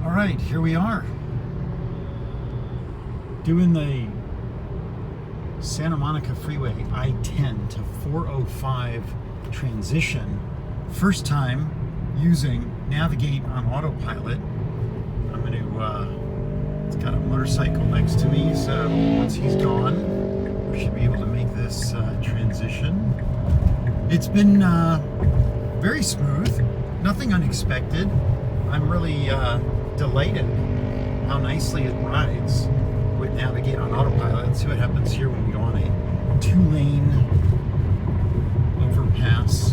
All right, here we are. Doing the Santa Monica Freeway I-10 to 405 transition. First time using Navigate on Autopilot. I'm going to, it's got a motorcycle next to me, so once he's gone, we should be able to make this transition. It's been very smooth, nothing unexpected. I'm really delighted how nicely it rides with Navigate on Autopilot. Let's see what happens here when we go on a two-lane overpass.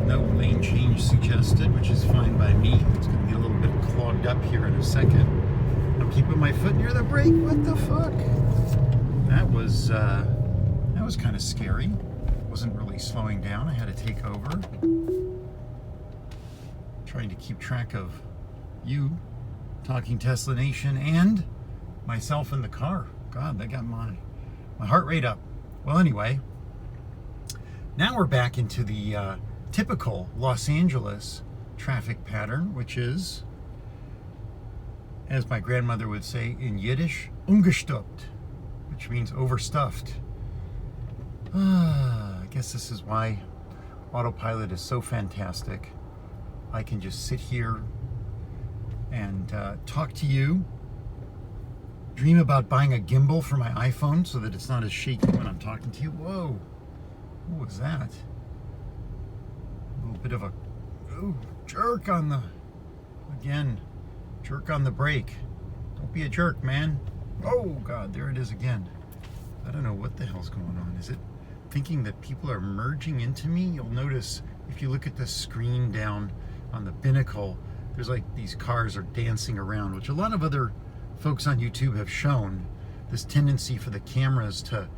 No lane change suggested, which is fine by me. It's going to get a little bit clogged up here in a second. I'm keeping my foot near the brake. What the fuck? That was kind of scary. Wasn't really slowing down. I had to take over. Trying to keep track of you, Talking Tesla Nation, and myself in the car. God, that got my heart rate up. Well, anyway, now we're back into the typical Los Angeles traffic pattern, which is, as my grandmother would say in Yiddish, umgestoppt, which means overstuffed. I guess this is why Autopilot is so fantastic. I can just sit here and talk to you, dream about buying a gimbal for my iPhone so that it's not as shaky when I'm talking to you. Whoa, what was that? A little bit of a jerk on the, again, jerk on the brake. Don't be a jerk, man. Oh God, there it is again. I don't know what the hell's going on. Is it thinking that people are merging into me? You'll notice if you look at the screen down on the binnacle, there's like these cars are dancing around, which a lot of other folks on YouTube have shown this tendency for the cameras to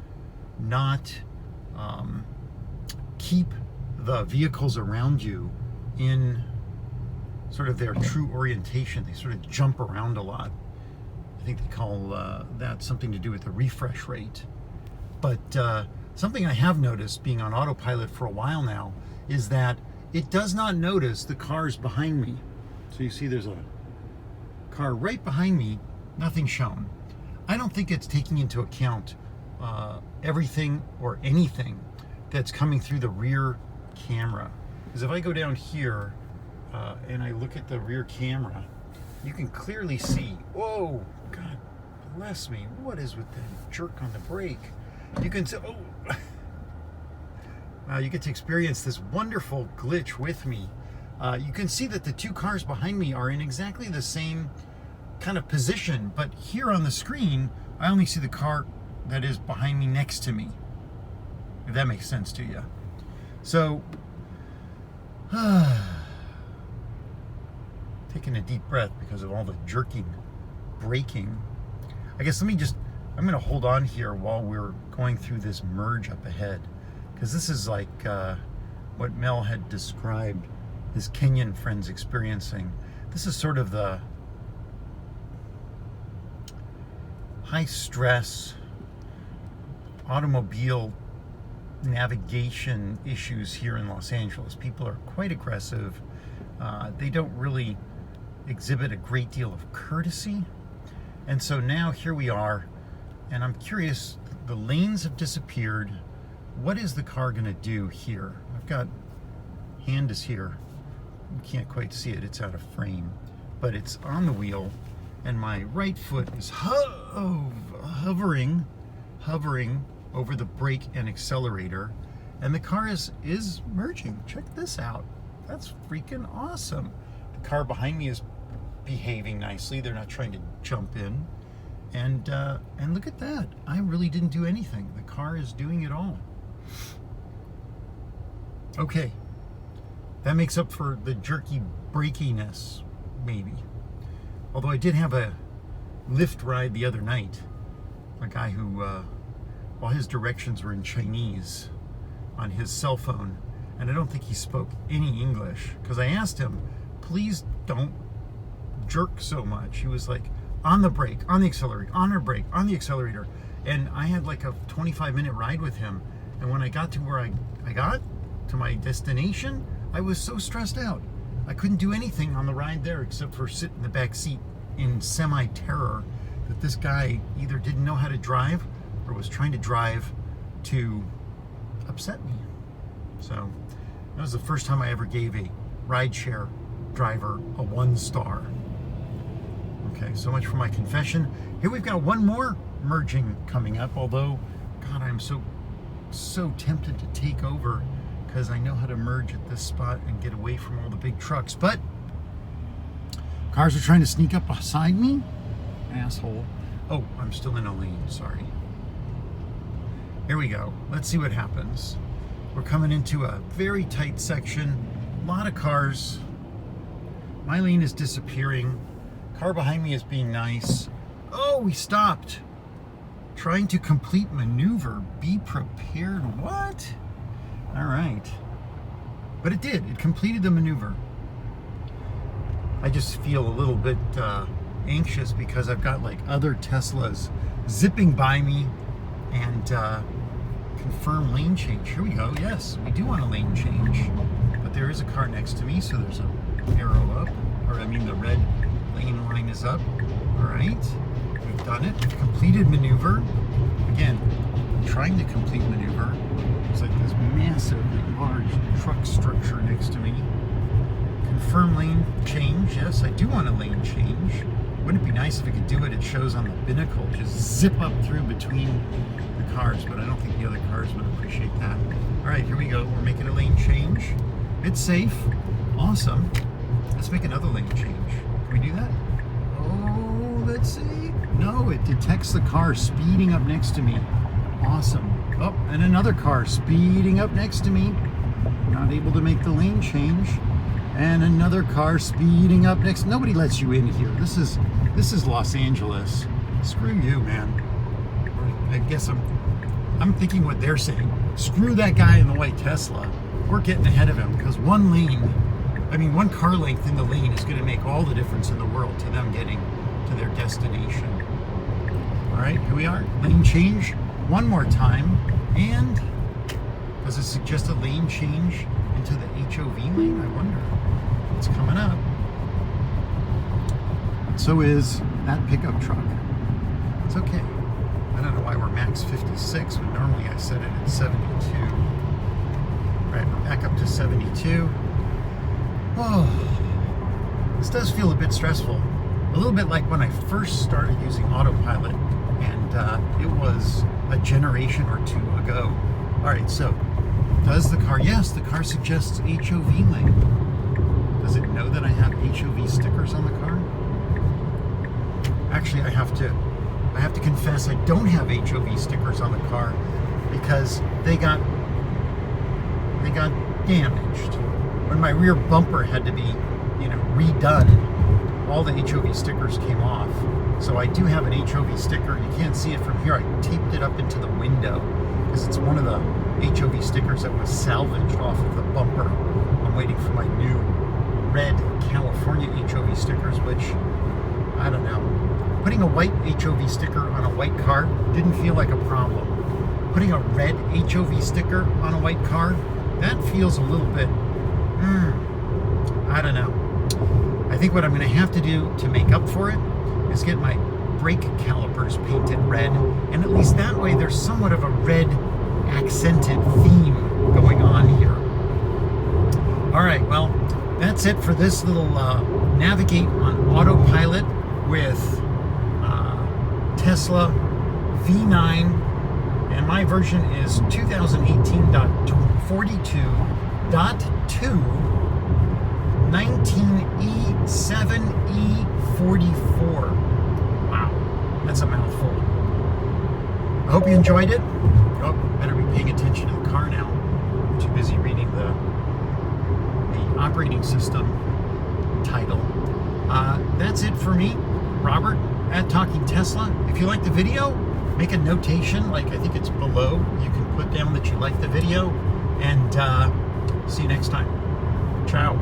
not keep the vehicles around you in sort of their true orientation. They sort of jump around a lot. I think they call that something to do with the refresh rate. But something I have noticed being on Autopilot for a while now is that it does not notice the cars behind me. So you see there's a car right behind me, nothing shown. I don't think it's taking into account everything or anything that's coming through the rear camera. Because if I go down here and I look at the rear camera, you can clearly see, whoa, God bless me, what is with that jerk on the brake? You can see, you get to experience this wonderful glitch with me. You can see that the two cars behind me are in exactly the same kind of position, but here on the screen, I only see the car that is behind me next to me, if that makes sense to you. So, taking a deep breath because of all the jerking, braking. I guess I'm going to hold on here while we're going through this merge up ahead, because this is like what Mel had described his Kenyan friends experiencing. This is sort of the high stress automobile navigation issues here in Los Angeles. People are quite aggressive. They don't really exhibit a great deal of courtesy. And so now here we are, and I'm curious, the lanes have disappeared. What is the car going to do here? I've got, hand is here. You can't quite see it, it's out of frame. But it's on the wheel, and my right foot is hovering over the brake and accelerator, and the car is merging. Check this out. That's freaking awesome. The car behind me is behaving nicely. They're not trying to jump in. And look at that. I really didn't do anything. The car is doing it all. Okay. That makes up for the jerky brakiness, maybe. Although I did have a Lyft ride the other night. A guy who, while his directions were in Chinese on his cell phone, and I don't think he spoke any English, because I asked him, please don't jerk so much. He was like, on the brake, on the accelerator, on our brake, on the accelerator. And I had like a 25-minute ride with him. And when I got to where I got to my destination, I was so stressed out. I couldn't do anything on the ride there except for sit in the back seat in semi-terror that this guy either didn't know how to drive or was trying to drive to upset me. So that was the first time I ever gave a rideshare driver a 1-star. Okay, so much for my confession. Here we've got one more merging coming up, although, God, I'm so tempted to take over because I know how to merge at this spot and get away from all the big trucks. But cars are trying to sneak up beside me. Asshole. Oh, I'm still in a lane, sorry. Here we go. Let's see what happens. We're coming into a very tight section. A lot of cars. My lane is disappearing. Car behind me is being nice. Oh, we stopped. Trying to complete maneuver. Be prepared. What? All right. But it did. It completed the maneuver. I just feel a little bit anxious because I've got like other Teslas zipping by me and confirm lane change. Here we go. Yes, we do want a lane change. But there is a car next to me, so there's an arrow up. Or I mean the red lane line is up. All right. We've done it. We've completed maneuver. Again, trying to complete maneuver. There's like this massively large truck structure next to me. Confirm lane change. Yes, I do want a lane change. Wouldn't it be nice if it could do what it shows on the binnacle? Just zip up through between the cars, but I don't think the other cars would appreciate that. All right, here we go. We're making a lane change. It's safe. Awesome. Let's make another lane change. Can we do that? Oh, let's see. No, it detects the car speeding up next to me. Awesome. Oh, and another car speeding up next to me. Not able to make the lane change. And another car speeding up next. Nobody lets you in here. This is Los Angeles. Screw you, man. I guess I'm thinking what they're saying. Screw that guy in the white Tesla. We're getting ahead of him because one car length in the lane is going to make all the difference in the world to them getting to their destination. All right, here we are. Lane change one more time. And does it suggest a lane change into the HOV lane? I wonder. It's coming up. So is that pickup truck. It's okay. I don't know why we're max 56 when normally I set it at 72. All right, we're back up to 72. Oh, this does feel a bit stressful. A little bit like when I first started using Autopilot, and it was a generation or two ago. All right, so does the car? Yes, the car suggests HOV lane. Does it know that I have HOV stickers on the car? Actually, I have to confess I don't have HOV stickers on the car because they got damaged. When my rear bumper had to be, redone, all the HOV stickers came off. So I do have an HOV sticker. You can't see it from here. I taped it up into the window because it's one of the HOV stickers that was salvaged off of the bumper. I'm waiting for my new red California HOV stickers, which, I don't know. Putting a white HOV sticker on a white car didn't feel like a problem. Putting a red HOV sticker on a white car, that feels a little bit, I don't know. I think what I'm going to have to do to make up for it is get my brake calipers painted red, and at least that way there's somewhat of a red accented theme going on here. All right, well, that's it for this little navigate on Autopilot with Tesla V9, and my version is 2018.42.2 19E7E44. Wow, that's a mouthful. I hope you enjoyed it. Oh, better be paying attention to the car now. I'm too busy reading the operating system title. That's it for me, Robert at Talking Tesla. If you like the video, make a notation, like I think it's below. You can put down that you like the video, and see you next time. Ciao.